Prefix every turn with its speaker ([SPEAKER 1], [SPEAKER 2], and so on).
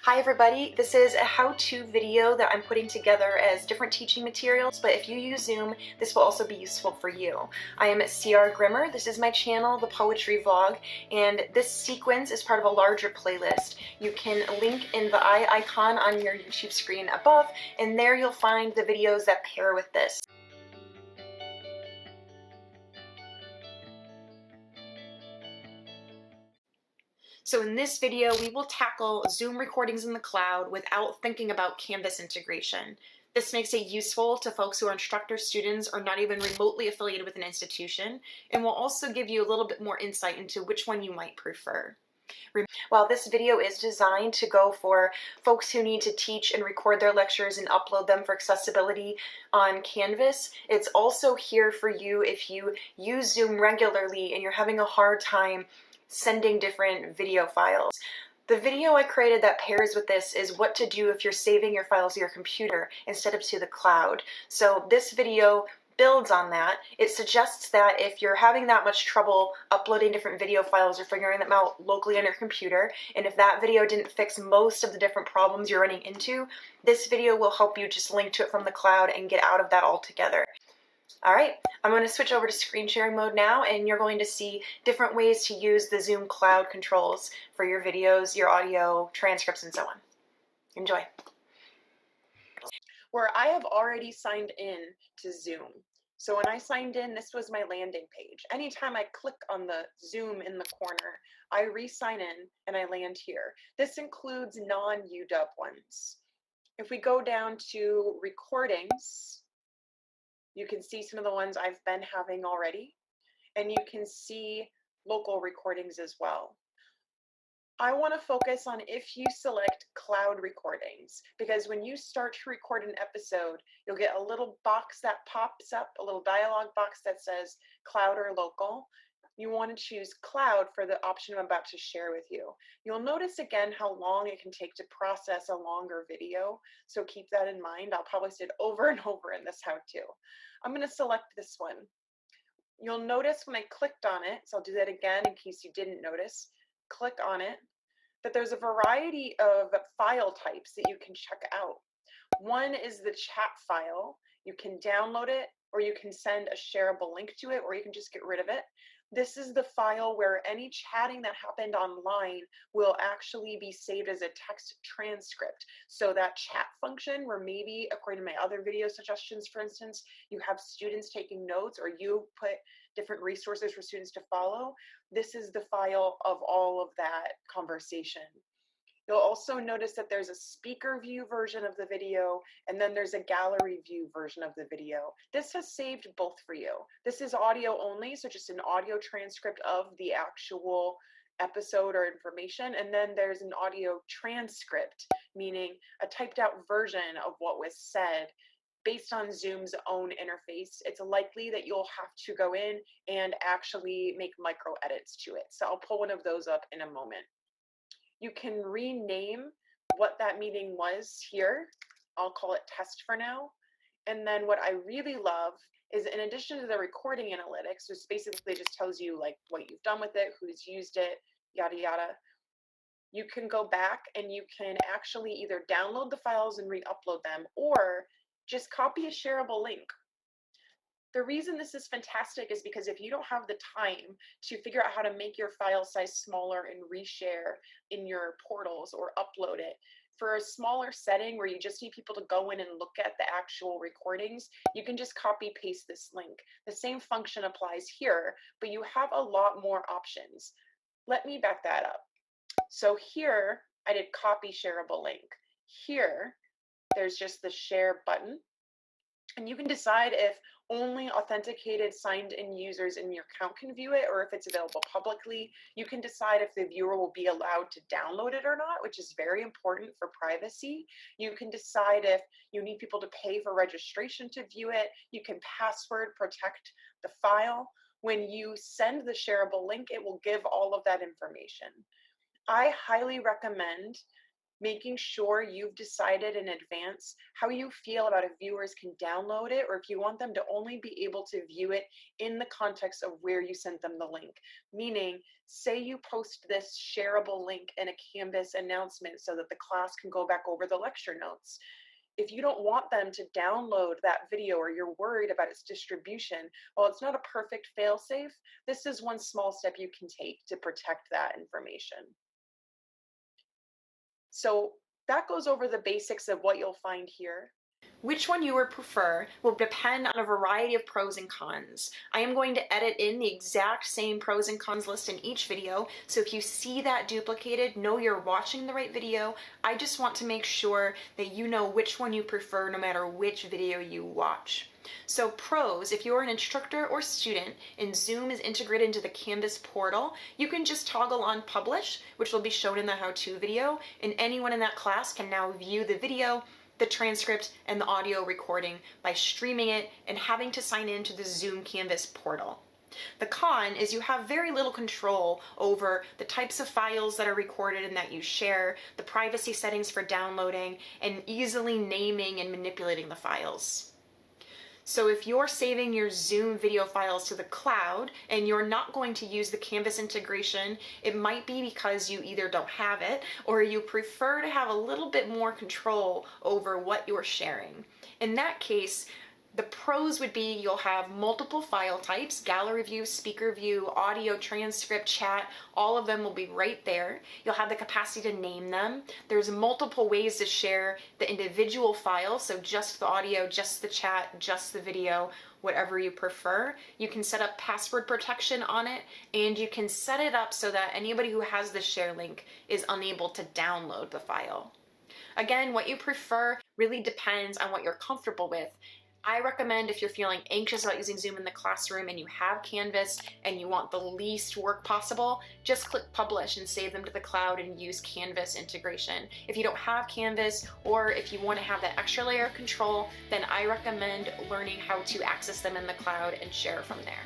[SPEAKER 1] Hi everybody, this is a how-to video that I'm putting together as different teaching materials, but if you use Zoom, this will also be useful for you. I am CR Grimmer, this is my channel, The Poetry Vlog, and this sequence is part of a larger playlist. You can link in the eye icon on your YouTube screen above, and there you'll find the videos that pair with this. So in this video, we will tackle Zoom recordings in the cloud without thinking about Canvas integration. This makes it useful to folks who are instructors, students, or not even remotely affiliated with an institution, and will also give you a little bit more insight into which one you might prefer. While this video is designed to go for folks who need to teach and record their lectures and upload them for accessibility on Canvas, it's also here for you if you use Zoom regularly and you're having a hard time sending different video files. The video I created that pairs with this is what to do if you're saving your files to your computer instead of to the cloud. So this video builds on that. It suggests that if you're having that much trouble uploading different video files or figuring them out locally on your computer, and if that video didn't fix most of the different problems you're running into, this video will help you just link to it from the cloud and get out of that altogether. All right, I'm going to switch over to screen sharing mode now, and you're going to see different ways to use the Zoom cloud controls for your videos, your audio, transcripts, and so on. Enjoy. Where I have already signed in to Zoom. So when I signed in, this was my landing page. Anytime I click on the Zoom in the corner, I re-sign in and I land here. This includes non-UW ones. If we go down to recordings, you can see some of the ones I've been having already, and you can see local recordings as well. I want to focus on if you select cloud recordings, because when you start to record an episode, you'll get a little box that pops up, a little dialog box that says cloud or local. You want to choose cloud for the option I'm about to share with you. You'll notice again how long it can take to process a longer video, so keep that in mind. I'll probably say it over and over in this how-to. I'm going to select this one. You'll notice when I clicked on it, so I'll do that again in case you didn't notice, click on it, that there's a variety of file types that you can check out. One is the chat file. You can download it, or you can send a shareable link to it, or you can just get rid of it. This is the file where any chatting that happened online will actually be saved as a text transcript. So that chat function where maybe, according to my other video suggestions, for instance, you have students taking notes or you put different resources for students to follow, this is the file of all of that conversation. You'll also notice that there's a speaker view version of the video, and then there's a gallery view version of the video. This has saved both for you. This is audio only, so just an audio transcript of the actual episode or information, and then there's an audio transcript, meaning a typed out version of what was said. Based on Zoom's own interface, it's likely that you'll have to go in and actually make micro edits to it. So I'll pull one of those up in a moment. You can rename what that meeting was here. I'll call it test for now. And then what I really love is, in addition to the recording analytics, which basically just tells you like what you've done with it, who's used it, yada, yada, you can go back and you can actually either download the files and re-upload them, or just copy a shareable link. The reason this is fantastic is because if you don't have the time to figure out how to make your file size smaller and reshare in your portals or upload it, for a smaller setting where you just need people to go in and look at the actual recordings, you can just copy paste this link. The same function applies here, but you have a lot more options. Let me back that up. So here I did copy shareable link. Here there's just the share button, and you can decide if only authenticated signed in users in your account can view it, or if it's available publicly. You can decide if the viewer will be allowed to download it or not, which is very important for privacy. You can decide if you need people to pay for registration to view it. You can password protect the file. When you send the shareable link, it will give all of that information. I highly recommend making sure you've decided in advance how you feel about if viewers can download it or if you want them to only be able to view it in the context of where you sent them the link. Meaning, say you post this shareable link in a Canvas announcement so that the class can go back over the lecture notes. If you don't want them to download that video or you're worried about its distribution, while it's not a perfect fail-safe, this is one small step you can take to protect that information. So that goes over the basics of what you'll find here. Which one you would prefer will depend on a variety of pros and cons. I am going to edit in the exact same pros and cons list in each video, so if you see that duplicated, know you're watching the right video. I just want to make sure that you know which one you prefer no matter which video you watch. So pros, if you're an instructor or student and Zoom is integrated into the Canvas portal, you can just toggle on publish, which will be shown in the how-to video, and anyone in that class can now view the video, the transcript, and the audio recording by streaming it and having to sign in to the Zoom Canvas portal. The con is you have very little control over the types of files that are recorded and that you share, the privacy settings for downloading, and easily naming and manipulating the files. So if you're saving your Zoom video files to the cloud and you're not going to use the Canvas integration, it might be because you either don't have it or you prefer to have a little bit more control over what you're sharing. In that case, the pros would be you'll have multiple file types, gallery view, speaker view, audio, transcript, chat, all of them will be right there. You'll have the capacity to name them. There's multiple ways to share the individual files, so just the audio, just the chat, just the video, whatever you prefer. You can set up password protection on it, and you can set it up so that anybody who has the share link is unable to download the file. Again, what you prefer really depends on what you're comfortable with. I recommend if you're feeling anxious about using Zoom in the classroom and you have Canvas and you want the least work possible, just click publish and save them to the cloud and use Canvas integration. If you don't have Canvas, or if you want to have that extra layer of control, then I recommend learning how to access them in the cloud and share from there.